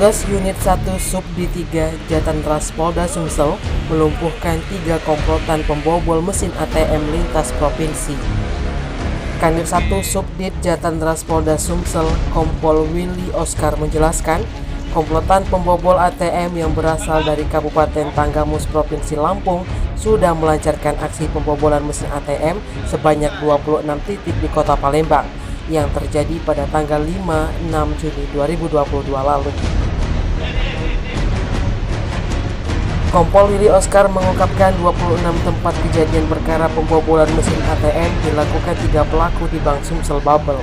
Petugas Unit 1 Subdit 3 Jatantras Polda Sumsel melumpuhkan 3 komplotan pembobol mesin ATM lintas provinsi. Kanit 1 Subdit Jatantras Polda Sumsel Kompol Willy Oscar menjelaskan, komplotan pembobol ATM yang berasal dari Kabupaten Tanggamus Provinsi Lampung sudah melancarkan aksi pembobolan mesin ATM sebanyak 26 titik di Kota Palembang yang terjadi pada tanggal 5-6 Juni 2022 lalu. Kompol Willy Oscar mengungkapkan 26 tempat kejadian perkara pembobolan mesin ATM dilakukan 3 pelaku di Bank Sumsel Babel.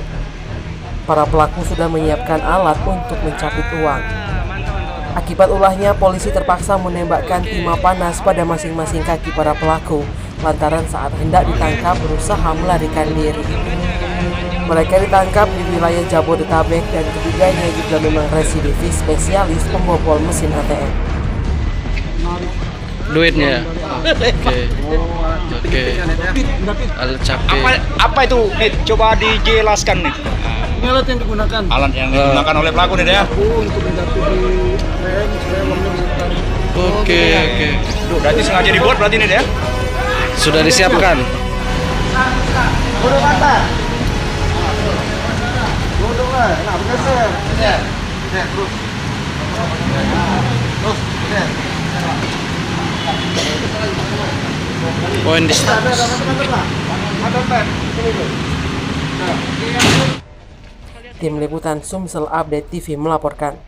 Para pelaku sudah menyiapkan alat untuk mencabut uang. Akibat ulahnya, polisi terpaksa menembakkan timah panas pada masing-masing kaki para pelaku lantaran saat hendak ditangkap berusaha melarikan diri. Mereka ditangkap di wilayah Jabodetabek dan ketiganya juga memang residivis spesialis pembobol mesin ATM. Duitnya, oke. Alat capek. Apa itu, Nit? Coba dijelaskan, Nit. Ini alat yang digunakan. Alat yang digunakan oleh pelaku, Nit, ya? Untuk mendapati ATM supaya uangnya bukan. Oke. Duh, berarti sengaja dibuat berarti, Nit, ya? Sudah disiapkan. Udah mata. Duduk lah, nah bergeser. Terus. Poin di status. Tim Liputan Sumsel Update TV melaporkan.